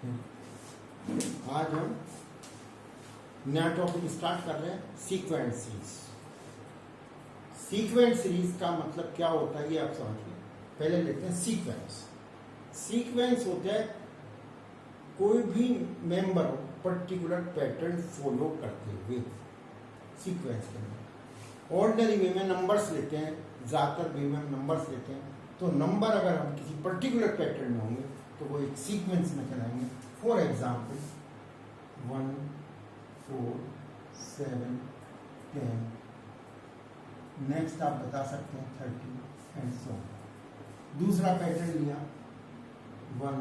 आज हम नया टॉपिक स्टार्ट कर रहे हैं, सीक्वेंस सीरीज। सीक्वेंस सीरीज का मतलब क्या होता है ये आप समझिए। पहले लेते हैं सीक्वेंस। सीक्वेंस होता है कोई भी मेंबर पर्टिकुलर पैटर्न फॉलो करते हुए सीक्वेंस के अंदर। ऑर्डिनरी वे में नंबर्स लेते हैं, ज़्यादातर वे में नंबर्स लेते हैं, तो नंबर अगर हम किसी पर्टिकुलर पैटर्न में होंगे तो वो एक सीक्वेंस में चलाएंगे। फॉर एग्जाम्पल 1 4 7 10, नेक्स्ट आप बता सकते हैं 30 एंड सो। दूसरा पैटर्न लिया 1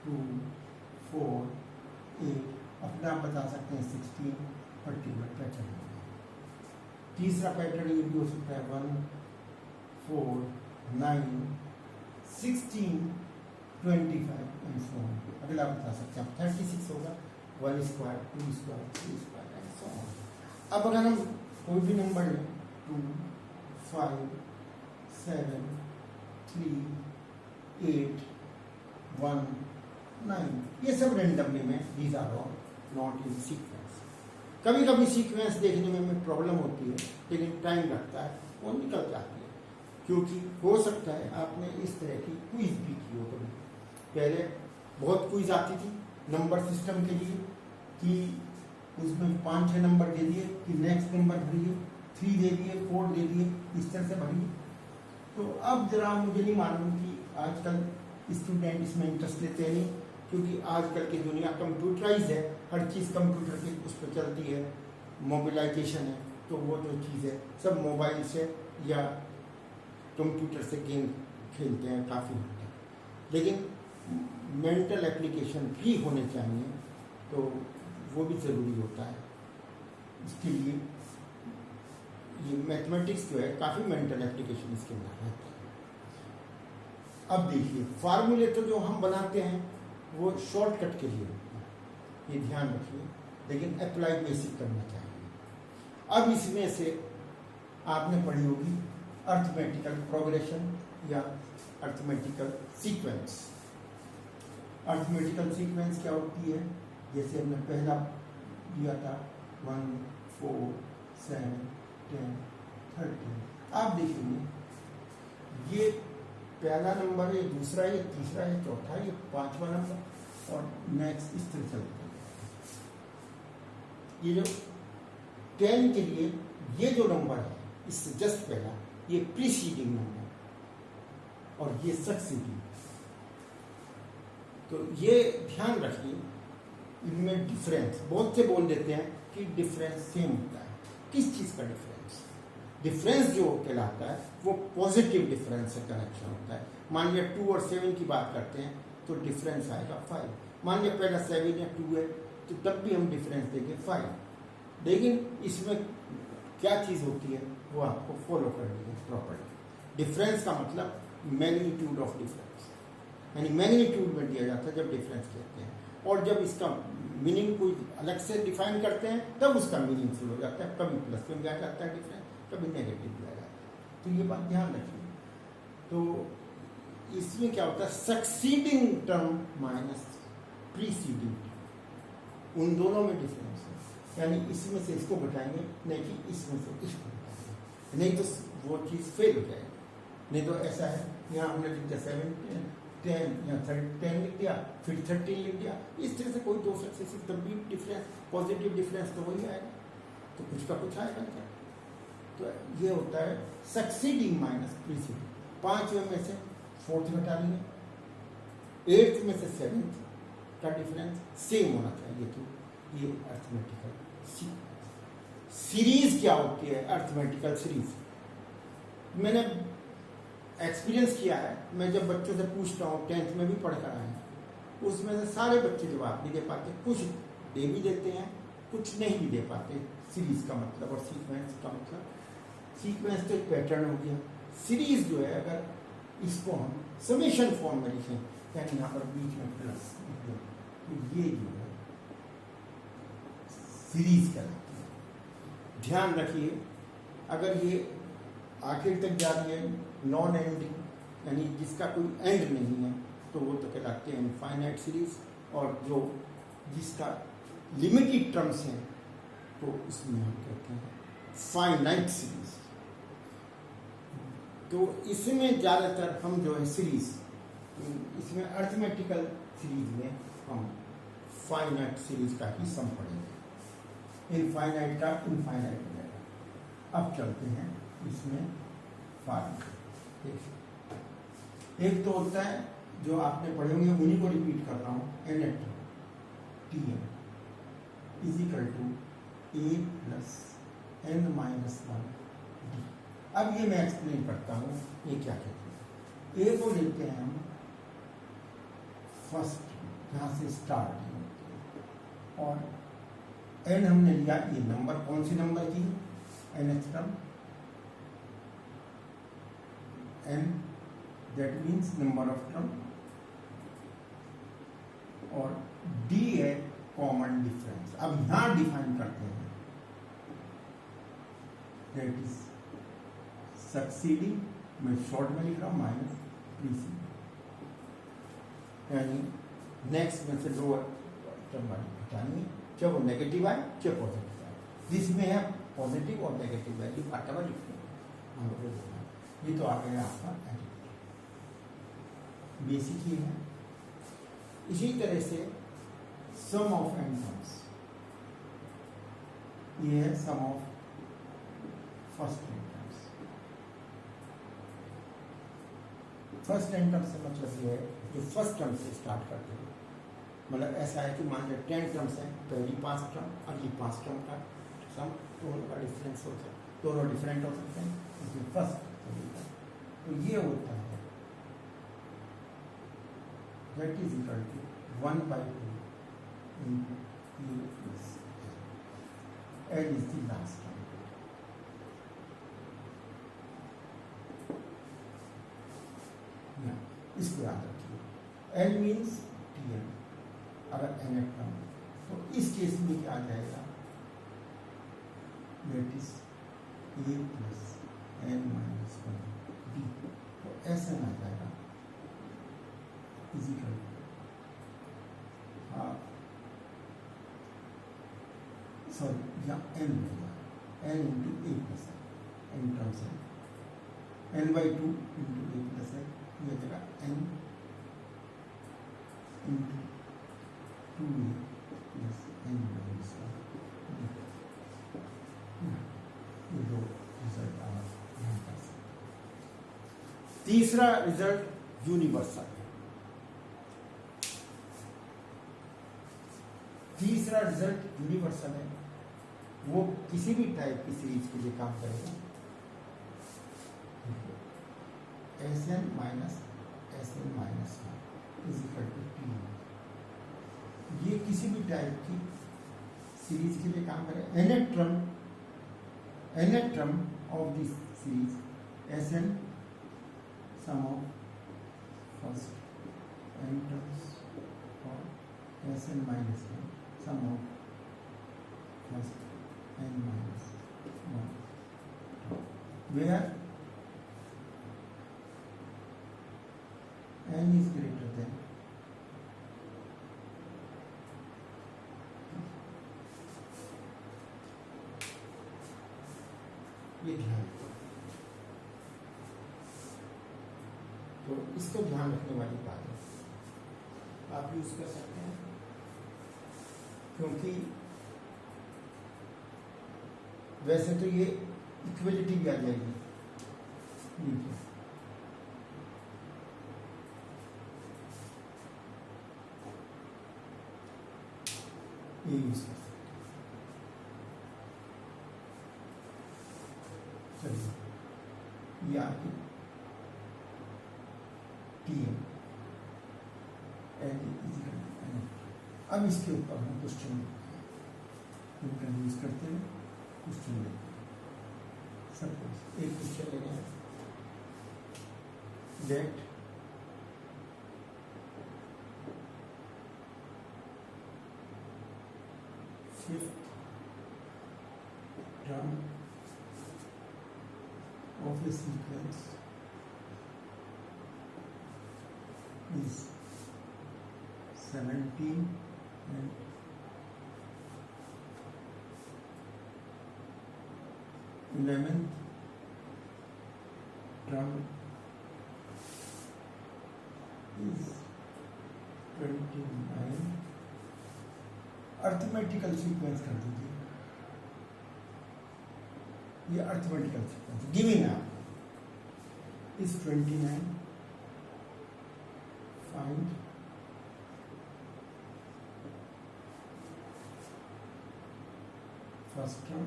2 4 8, अपना आप बता सकते हैं 16, पर्टिकुलर पैटर्न। तीसरा पैटर्न ये भी हो सकता है 1 4 9 16 25 एंड सो ऑन। अगला बता सकते हैं आप 36 होगा 1 square 2 square 3 square and so on. अब अगर हम कोई भी नंबर लें 2 5 7 3 8 1 9, ये सब रेंडमली में these are all not in sequence. कभी कभी सीक्वेंस देखने में हमें प्रॉब्लम होती है, लेकिन टाइम लगता है, वो निकल जाती है। क्योंकि हो सकता है आपने इस तरह की क्विज भी की हो कभी। पहले बहुत क्विज आती थी नंबर सिस्टम के लिए कि उसमें 5-6 नंबर दे दिए कि नेक्स्ट नंबर भरिए, 3 दे दिए, 4 दे दिए, इस तरह से भरिए। तो अब जरा मुझे नहीं मालूम कि आजकल स्टूडेंट इसमें इंटरेस्ट लेते हैं नहीं, क्योंकि आजकल की दुनिया कंप्यूटराइज है, हर चीज़ कंप्यूटर की उस पर चलती है, मोबिलाइजेशन है, तो वो जो चीज़ है सब मोबाइल से या कंप्यूटर से गेम खेलते हैं काफ़ी हद तक। लेकिन मेंटल एप्लीकेशन भी होने चाहिए, तो वो भी ज़रूरी होता है। इसके लिए ये मैथमेटिक्स जो है काफ़ी मेंटल एप्लीकेशन इसके अंदर है। अब देखिए फार्मूले तो जो हम बनाते हैं वो शॉर्टकट के लिए होते हैं, ये ध्यान रखिए, लेकिन अप्लाई बेसिक करना चाहिए। अब इसमें से आपने पढ़ी होगी अर्थमेटिकल प्रोग्रेशन या अर्थमेटिकल सीक्वेंस। अर्थमेटिकल सीक्वेंस क्या होती है? जैसे हमने पहला दिया था 1 4 7 10 13। आप देखेंगे ये पहला नंबर है, दूसरा है, तीसरा है, चौथा है, 5वां नंबर और नेक्स्ट इस तरह चलता है। ये जो 10 के लिए ये जो नंबर है इससे जस्ट पहला ये प्रीसीडिंग नंबर और ये सक्सीडिंग। तो ये ध्यान रखिए, इनमें डिफरेंस बहुत से बोल देते हैं कि डिफरेंस सेम होता है। किस चीज़ का डिफरेंस? डिफरेंस जो कहलाता है वो पॉजिटिव डिफरेंस से कनेक्शन होता है। मान लिया 2 और 7 की बात करते हैं तो डिफरेंस आएगा 5। मान लिया पहला 7 या 2 है तो तब भी हम डिफरेंस देंगे 5। लेकिन इसमें क्या चीज़ होती है वो आपको फॉलो करनी है प्रॉपर्ली। डिफरेंस का मतलब मैग्नीट्यूड ऑफ डिफरेंस, यानी मैग्नीट्यूड में दिया जाता है जब डिफरेंस कहते हैं, और जब इसका मीनिंग कोई अलग से डिफाइन करते हैं तब उसका मीनिंग फुल हो जाता है। कभी प्लस में दिया जाता है डिफरेंस, कभी नेगेटिव दिया जाता है। तो ये बात ध्यान रखिए। तो इसमें क्या होता है, succeeding term minus preceding term, उन दोनों में डिफरेंस है। यानी इसमें से इसको घटाएंगे, नहीं कि इसमें से इसको घटाएंगे, नहीं तो वो चीज़ फेल हो जाएगी। नहीं तो ऐसा है, यहाँ हमने लिख दिया 7 10 या 10 लिख दिया, फिर 13 लिख दिया, इस तरह से कोई दो सक्सेसिव तब भी डिफरेंस, पॉजिटिव डिफरेंस तो वही आएगा, तो कुछ का कुछ आएगा क्या। तो ये होता है सक्सीडिंग माइनस प्रीसीडिंग। 5वें में से 4th घटा लेंगे, 8th में से 7th का डिफरेंस सेम होना चाहिए। तो ये अर्थमेटिकल सीरीज क्या होती है? अर्थमेटिकल सीरीज मैंने एक्सपीरियंस किया है। मैं जब बच्चों से पूछता हूँ, 10th में भी पढ़कर आए हैं, उसमें से सारे बच्चे जवाब नहीं दे पाते। कुछ दे भी देते हैं, कुछ नहीं भी दे पाते। सीरीज का मतलब और सीक्वेंस का मतलब, सीक्वेंस तो एक पैटर्न हो गया। सीरीज जो है अगर इसको हम समेशन फॉर्म में लिखें, यानी यहाँ पर बीच में प्लस, तो ये जो है सीरीज कहलाती है। ध्यान रखिए, अगर ये आखिर तक जा रही है नॉन एंडिंग, यानी जिसका कोई एंड नहीं है, तो वो तो कहलाते हैं इनफाइनाइट सीरीज। और जो जिसका लिमिटेड टर्म्स हैं तो इसमें हम कहते हैं फाइनाइट सीरीज। तो इसमें ज़्यादातर हम जो है सीरीज, इसमें अर्थमेटिकल सीरीज में हम फाइनाइट सीरीज का ही सम पढ़ेंगे, इनफाइनाइट का इनफाइनाइट बनेगा। अब चलते हैं इसमें फार्मूला। एक तो होता है जो आपने पढ़े होंगे, उन्हीं को रिपीट कर रहा हूँ, n at T M is equal to A plus N minus one D. अब ये मैं एक्सप्लेन करता हूँ ये क्या कहते हैं। ए को लेते हैं हम फर्स्ट, यहाँ से स्टार्ट, और एन हमने लिया, ये नंबर कौन सी नंबर की, n h term, n that means number of term, और डी है कॉमन डिफरेंस। अब यहां डिफाइन करते हैं, दैट इज सक्सीडिंग, मैं शॉर्ट में लिख रहा हूं, माइनस प्रीसीडिंग, यानी नेक्स्ट में से लोअर टर्म वाली हटानी है, चाहे वो नेगेटिव आए चाहे पॉजिटिव आए, जिसमें है पॉजिटिव और नेगेटिव वैल्यू हटावा लिखते हैं हम लोग को। ये तो आ गया आपका एडिटिव, बेसिक ही है। इसी तरह से सम ऑफ एन टर्म्स, ये है sum of first n terms. First n term से मतलब ये है जो फर्स्ट टर्म से स्टार्ट करते हैं, मतलब ऐसा है कि मान लो 10 टर्म्स हैं, पहली 5 टर्म अगली 5 टर्म का सम, दोनों का डिफरेंस हो सकता है, दोनों डिफरेंट हो सकते हैं, इसमें फर्स्ट तो ये होता है that is equal to 1/2 into E plus L is the last term. इसको याद रखिए, L means TM, अगर N टर्म तो इस केस में क्या आ जाएगा, that is A plus N minus 1 D, तो ऐसा आ जाएगा इज इक्वल सॉरी यहाँ n मिलेगा, n इंटू ए प्लस एन टर्म्स है, n/2 इंटू ए प्लस है, ये जगह n into 2a plus n minus 1, ये दो रिजल्ट आप यहाँ कर सकते। तीसरा रिजल्ट यूनिवर्सल। तीसरा रिजल्ट यूनिवर्सल है, वो किसी भी टाइप की सीरीज के लिए काम करेगा। Sn minus Sn minus is equal to T. ये किसी भी टाइप की सीरीज के लिए काम करेगा। nth term of this series Sn sum of first n terms और Sn minus sum of first n minus 1, where n is greater than ये ध्यान, तो इसको ध्यान रखने वाली बात है, आप यूज कर सकते हैं, क्योंकि वैसे तो ये इक्वलिटी भी आ जाएगी नीचे, ये यूज कर सकते हैं। चलिए ये आपकी TM अब इसके ऊपर हम क्वेश्चन यूज करते हैं, क्वेश्चन लेते हैं। सपोज एक क्वेश्चन लेना है, that fifth term of A sequence is 17 and 11th term is 29. Arithmetical sequence कर दीजिए, ये अर्थमेटिकल सीक्वेंस गिविंग आप is 29. Find first term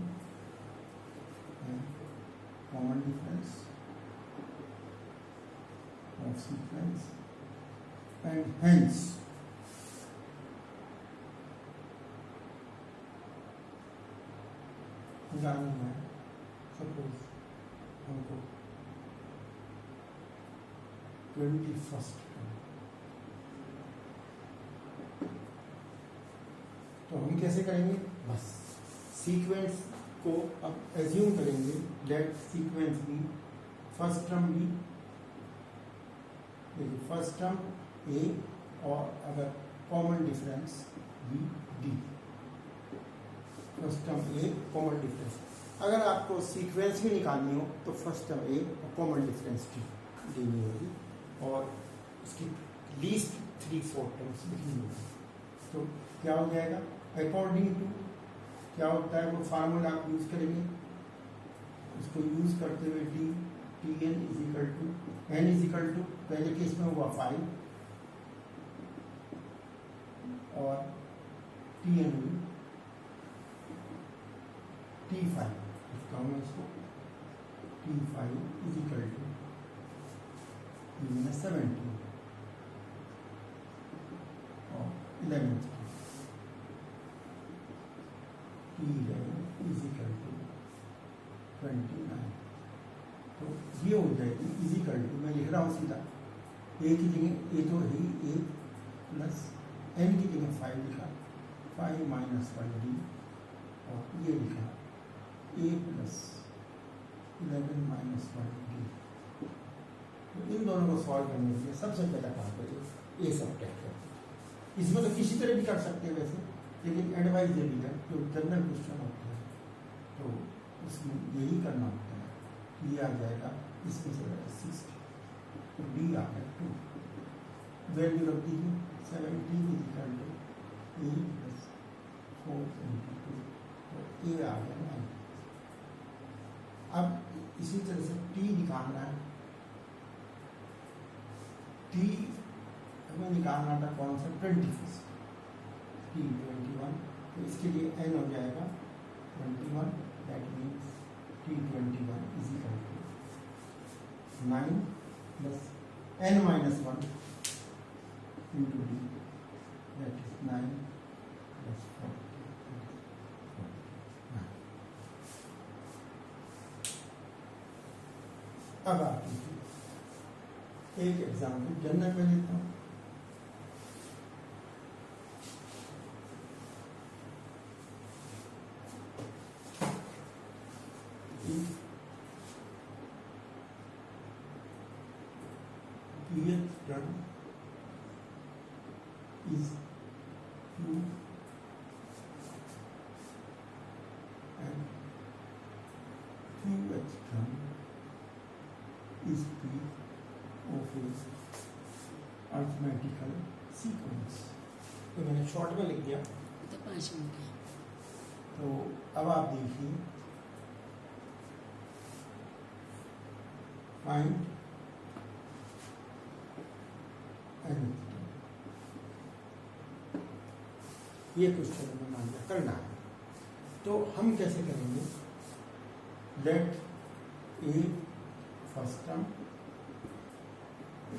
and common difference of sequence, and hence निकालनी है. सपोज हमको 21st तो हम कैसे करेंगे, बस सीक्वेंस को अब एज्यूम करेंगे. Let sequence be first term b, देखिए फर्स्ट टर्म ए और अगर common difference be d. First term a common difference, अगर आपको सीक्वेंस भी निकालनी हो तो फर्स्ट टर्म ए और कॉमन डिफरेंस डी देनी होगी और इसकी लीस्ट 3-4 टर्म्स लिखनी होगी. तो क्या हो जाएगा, अकॉर्डिंग टू क्या होता है वो फार्मूला आप यूज करेंगे. उसको यूज करते हुए T n is equal to पहले केस में हुआ 5 और टी एन भी T5 लिखता हूँ मैं इसको. T5 is equal to T 17 और 11th T11 is equal to 29. तो ये हो जाएगी इज इक्वल टू, मैं लिख रहा हूँ सीधा ए की जगह ए तो है ही, ए प्लस एन की जगह 5 लिखा, 5 माइनस 1 डी और ये लिखा ए प्लस 11 माइनस 1 डी. तो इन दोनों को सॉल्व करने के लिए सबसे पहला काम करिए ए सब टैक कर. इसमें तो किसी तरह भी कर सकते हैं वैसे, लेकिन एडवाइस दे दी है जो जनरल क्वेश्चन होते हैं तो उसमें यही करना होता है. ये आ जाएगा इसमें से 60 तो डी आ गया 2. वैल्यू रख दीजिए 17 is equal to A plus 472 तो ए आ गया 9. अब इसी तरह से टी निकालना है. टी हमें निकालना था कौन सा, 21st T21. तो इसके लिए n हो जाएगा 21. That means T21 is equal to 9 plus n minus 1 into D, that is 9 plus 4. अब आप एक एग्जाम्पल जनरल में लेता हूँ. term is Q and QH term is P of a arithmetical sequence. तो मैंने शॉर्ट में लिख दिया तो 5 मिनट है. तो अब आप देखिए फाइंड ये क्वेश्चन हमें मान लिया करना है. तो हम कैसे करेंगे, let A first term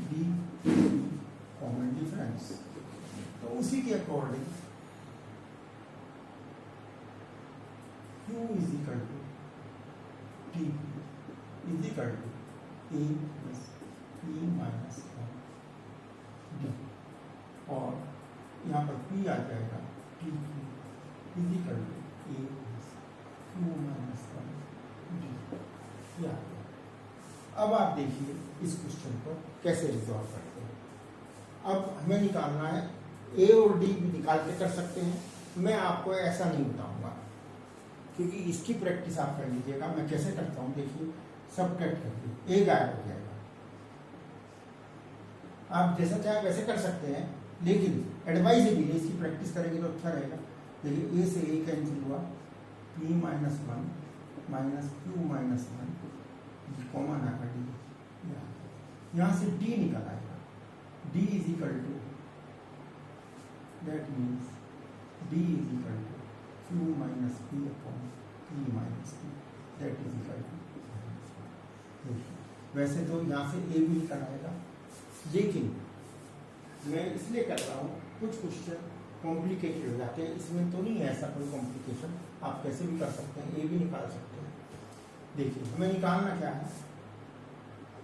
D common difference. तो उसी के according Q is equal to T is equal to A plus E minus D और यहाँ पर P आ जाएगा T is equal to A plus Q minus D. अब आप देखिए इस क्वेश्चन को कैसे रिजॉल्व करते हैं. अब हमें निकालना है ए और डी भी निकाल के कर सकते हैं। मैं आपको ऐसा नहीं बताऊंगा क्योंकि इसकी प्रैक्टिस आप कर लीजिएगा। मैं कैसे करता हूँ देखिए, सब्ट्रैक्ट करके ए गायब हो जाएगा। आप जैसा चाहे वैसे कर सकते हैं, लेकिन एडवाइजेबल है, इसकी प्रैक्टिस करेंगे तो अच्छा रहेगा। देखिए ए से ए कैंसिल हुआ, p minus one minus Q minus one, common आकर डी, यहाँ से d निकल आएगा। d is equal to, that means d is equal to q minus p upon p minus p, that is equal to. वैसे तो यहाँ से a भी निकल आएगा, लेकिन मैं इसलिए कर रहा हूँ, कुछ क्वेश्चन कॉम्प्लिकेटेड हो जाते हैं। इसमें तो नहीं है ऐसा कोई कॉम्प्लिकेशन, आप कैसे भी कर सकते हैं, ए भी निकाल सकते हैं। देखिए हमें निकालना क्या है,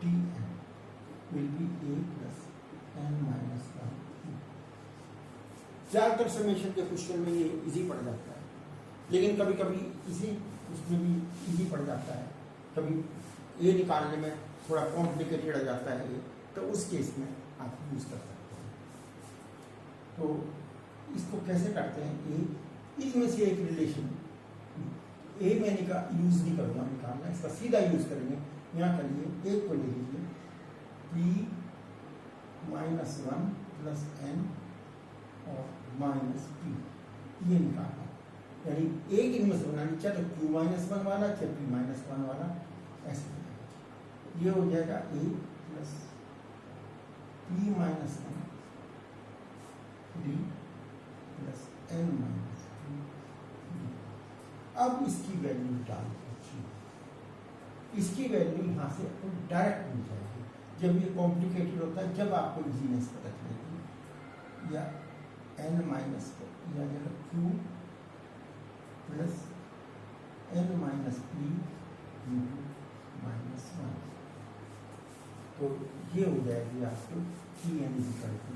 T n will be a plus N minus one. ज़्यादातर समेशन के क्वेश्चन में ये इजी पड़ जाता है, लेकिन कभी कभी इसी उसमें भी इजी पड़ जाता है, कभी ए निकालने में थोड़ा कॉम्प्लिकेटेड हो जाता है ये, तो उस केस में आप यूज़ कर सकते हैं। तो इसको कैसे करते हैं, ए इसमें से एक रिलेशन ए में यूज नहीं करूँगा निकालना, इसका सीधा यूज करेंगे। यहाँ करिए एक को ले लीजिए, P minus one plus n और माइनस पी, ये निकालना। यानी एक इनमें से बनानी, चाहे तो क्यू माइनस वन वाला चाहे पी माइनस वन वाला, ऐसे ये हो जाएगा A plus P minus one D plus N minus P. अब इसकी वैल्यू डाल दीजिए, इसकी वैल्यू यहाँ से आपको डायरेक्ट मिल जाएगी। जब ये कॉम्प्लिकेटेड होता है, जब आपको इजीनेस पता चलेगी, या एन माइनस या जगह Q plus N minus P minus one, तो ये हो जाएगी आपको P n equal to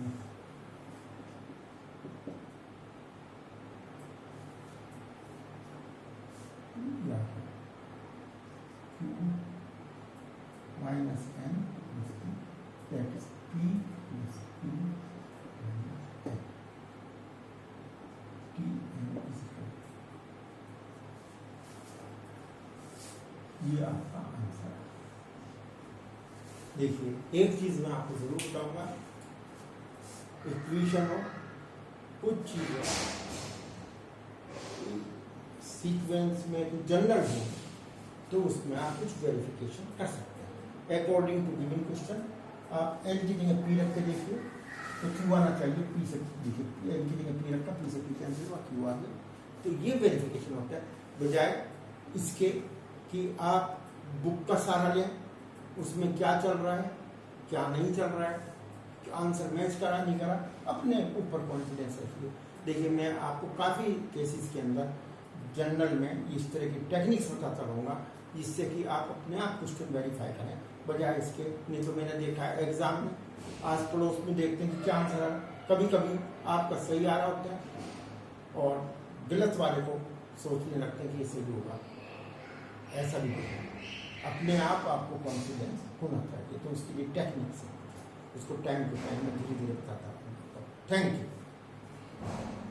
minus n plus p, that is p plus p minus n, t n is equal to, ये आपका आंसर है। देखिए एक चीज मैं आपको जरूर बताऊंगा, इक्वेशन हो, कुछ चीजें सीक्वेंस में कुछ जनरल हो, तो उसमें आप कुछ वेरिफिकेशन कर सकते हैं अकॉर्डिंग टू गिवन क्वेश्चन। आप एन की जगह पी रख के देखिए तो क्यू आना चाहिए, पी से देखिए एन की जगह पी रखा, पी से पी कैंसिल हुआ, क्यू आ गया। तो ये वेरिफिकेशन होता है, बजाय इसके कि आप बुक का सहारा लें, उसमें क्या चल रहा है क्या नहीं चल रहा है, आंसर मैच करा नहीं करा, अपने ऊपर कॉन्फिडेंस रखिए। देखिए मैं आपको काफ़ी केसेस के अंदर जनरल में इस तरह की टेक्निक्स बताता रहूँगा, जिससे कि आप अपने आप क्वेश्चन वेरीफाई करें, बजाय इसके। नहीं तो मैंने देखा है एग्जाम में, आस पड़ोस में देखते हैं कि क्या आंसर आ रहा है, कभी कभी आपका सही आ रहा होता है और गलत वाले को सोचने लगते हैं कि ये सही होगा, ऐसा भी होता है। अपने आप आपको कॉन्फिडेंस होना चाहिए, तो उसके लिए टेक्निक्स है, उसको टाइम टू टाइम में धीरे धीरे बताता हूँ। Thank you.